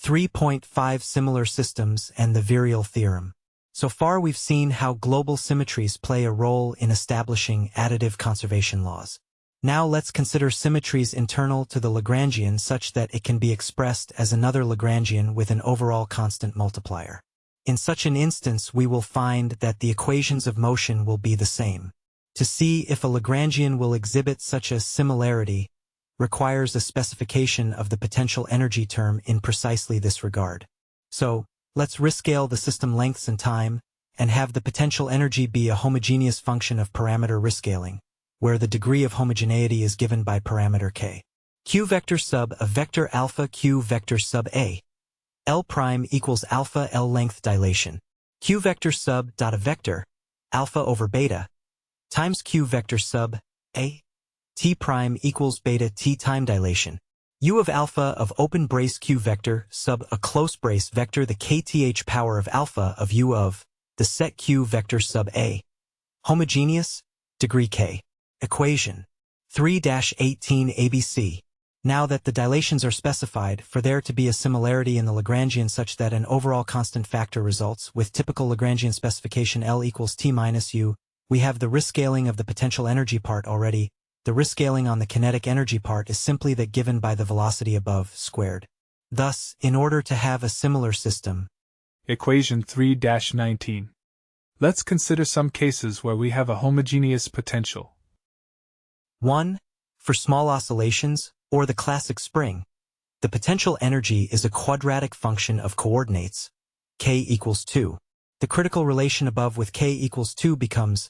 3.5 Similar systems and the Virial Theorem. So far we've seen how global symmetries play a role in establishing additive conservation laws. Now let's consider symmetries internal to the Lagrangian such that it can be expressed as another Lagrangian with an overall constant multiplier. In such an instance, we will find that the equations of motion will be the same. To see if a Lagrangian will exhibit such a similarity requires a specification of the potential energy term in precisely this regard. So, let's rescale the system lengths and time, and have the potential energy be a homogeneous function of parameter rescaling, where the degree of homogeneity is given by parameter k. Q vector sub a vector alpha Q vector sub a. L prime equals alpha L length dilation. Q vector sub dot a vector, alpha over beta, times Q vector sub a. T prime equals beta T time dilation. U of alpha of open brace Q vector sub a close brace vector the kth power of alpha of U of the set Q vector sub a. Homogeneous, degree k. Equation 3-18 ABC. Now that the dilations are specified, for there to be a similarity in the Lagrangian such that an overall constant factor results, with typical Lagrangian specification L equals T minus U, we have the rescaling of the potential energy part already. The rescaling on the kinetic energy part is simply that given by the velocity above squared. Thus, in order to have a similar system. Equation 3-19. Let's consider some cases where we have a homogeneous potential. 1. For small oscillations, or the classic spring, the potential energy is a quadratic function of coordinates, k equals 2. The critical relation above with k equals 2 becomes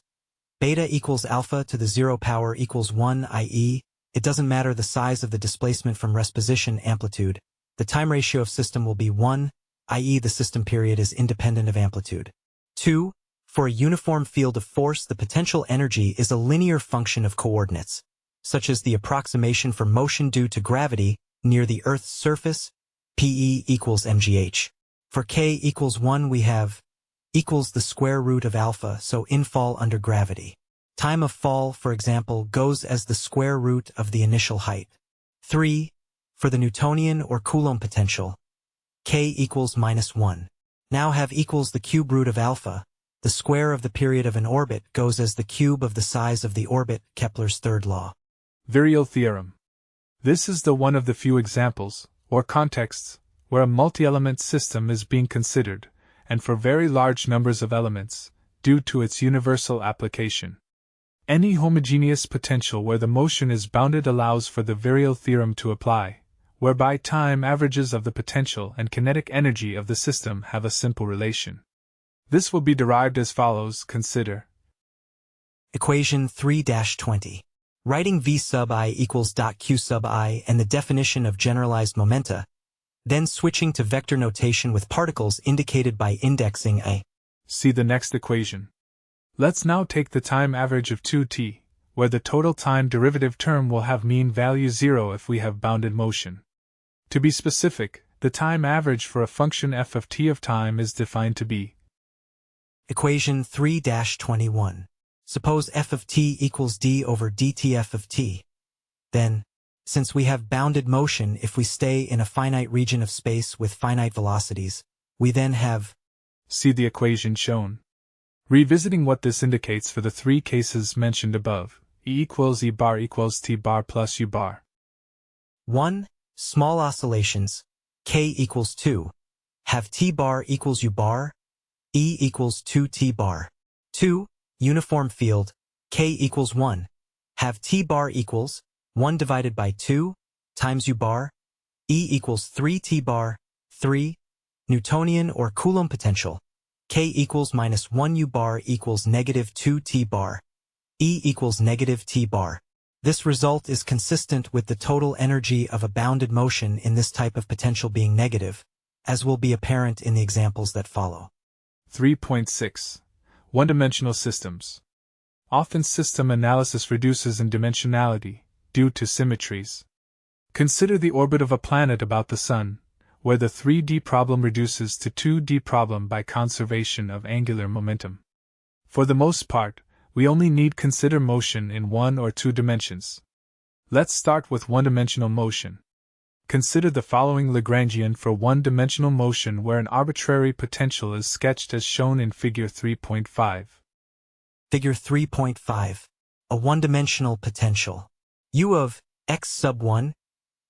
beta equals alpha to the 0 power equals 1, i.e., it doesn't matter the size of the displacement from rest position amplitude, the time ratio of system will be 1, i.e. the system period is independent of amplitude. 2. For a uniform field of force, the potential energy is a linear function of coordinates, such as the approximation for motion due to gravity near the Earth's surface, Pe equals mgh. For k equals 1 we have equals the square root of alpha, so infall under gravity. Time of fall, for example, goes as the square root of the initial height. 3. For the Newtonian or Coulomb potential, k equals -1. Now have equals the cube root of alpha. The square of the period of an orbit goes as the cube of the size of the orbit, Kepler's third law. Virial Theorem. This is the one of the few examples, or contexts, where a multi-element system is being considered, and for very large numbers of elements, due to its universal application. Any homogeneous potential where the motion is bounded allows for the Virial theorem to apply, whereby time averages of the potential and kinetic energy of the system have a simple relation. This will be derived as follows. Consider Equation 3-20. Writing V sub I equals dot Q sub I and the definition of generalized momenta, then switching to vector notation with particles indicated by indexing A. See the next equation. Let's now take the time average of 2t, where the total time derivative term will have mean value 0 if we have bounded motion. To be specific, the time average for a function f of t of time is defined to be Equation 3-21. Suppose f of t equals d over dt f of t. Then, since we have bounded motion if we stay in a finite region of space with finite velocities, we then have. See the equation shown. Revisiting what this indicates for the three cases mentioned above, E equals E bar equals T bar plus U bar. 1. Small oscillations, k equals 2. Have T bar equals U bar, E equals 2T bar. 2. Uniform field, k equals 1. Have T bar equals 1 divided by 2 times U bar, E equals 3T bar. 3. Newtonian or Coulomb potential, k equals -1 U bar equals -2T bar, E equals -T bar. This result is consistent with the total energy of a bounded motion in this type of potential being negative, as will be apparent in the examples that follow. 3.6. One-dimensional systems. Often system analysis reduces in dimensionality, due to symmetries. Consider the orbit of a planet about the Sun, where the 3D problem reduces to 2D problem by conservation of angular momentum. For the most part, we only need consider motion in 1 or 2 dimensions. Let's start with one-dimensional motion. Consider the following Lagrangian for one-dimensional motion where an arbitrary potential is sketched as shown in Figure 3.5. Figure 3.5. A one-dimensional potential. U of x sub 1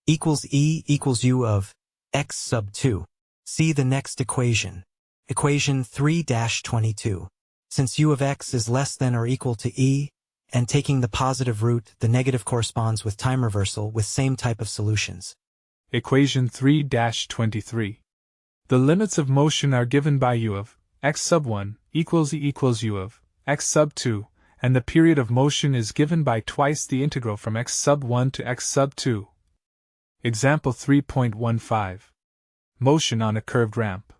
equals E equals U of x sub 2. See the next equation. Equation 3-22. Since U of x is less than or equal to E, and taking the positive root, the negative corresponds with time reversal with same type of solutions. Equation 3-23. The limits of motion are given by U of x sub 1 equals E equals U of x sub 2, and the period of motion is given by twice the integral from x sub 1 to x sub 2. Example 3.15. Motion on a curved ramp.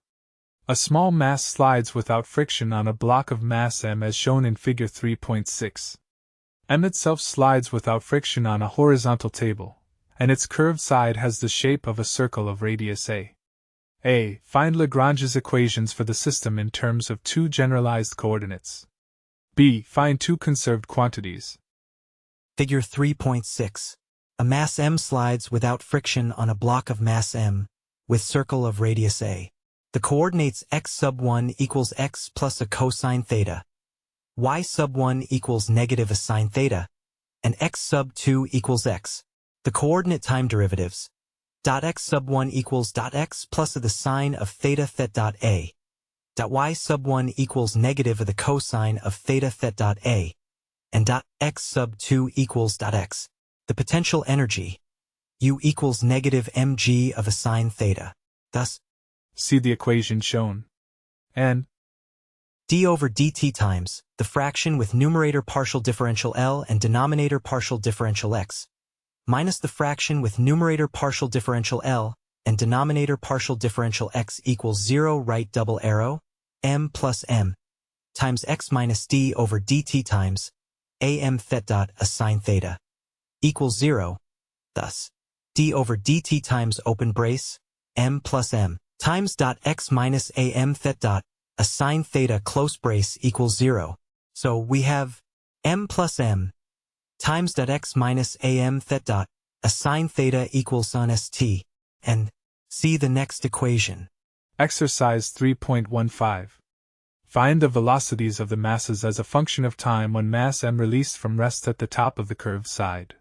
A small mass slides without friction on a block of mass m as shown in Figure 3.6. M itself slides without friction on a horizontal table, and its curved side has the shape of a circle of radius a. A. Find Lagrange's equations for the system in terms of two generalized coordinates. B. Find two conserved quantities. Figure 3.6. A mass m slides without friction on a block of mass m, with circle of radius a. The coordinates x sub 1 equals x plus a cosine theta, y sub 1 equals negative a sine theta, and x sub 2 equals x. The coordinate time derivatives, dot x sub 1 equals dot x plus of the sine of theta thet dot a, dot y sub 1 equals negative of the cosine of theta thet dot a, and dot x sub 2 equals dot x. The potential energy, U equals negative mg of a sine theta. Thus, see the equation shown. And d over dt times the fraction with numerator partial differential L and denominator partial differential x, minus the fraction with numerator partial differential L and denominator partial differential x equals 0. Right double arrow, m plus m, times x minus d over dt times am thet dot a sine theta, equals 0. Thus, d over dt times open brace, m plus m, times dot x minus am thet dot a sine theta close brace equals 0. So we have m plus m times dot x minus am thet dot a sine theta equals sin st, and see the next equation. Exercise 3.15. Find the velocities of the masses as a function of time when mass m released from rest at the top of the curved side.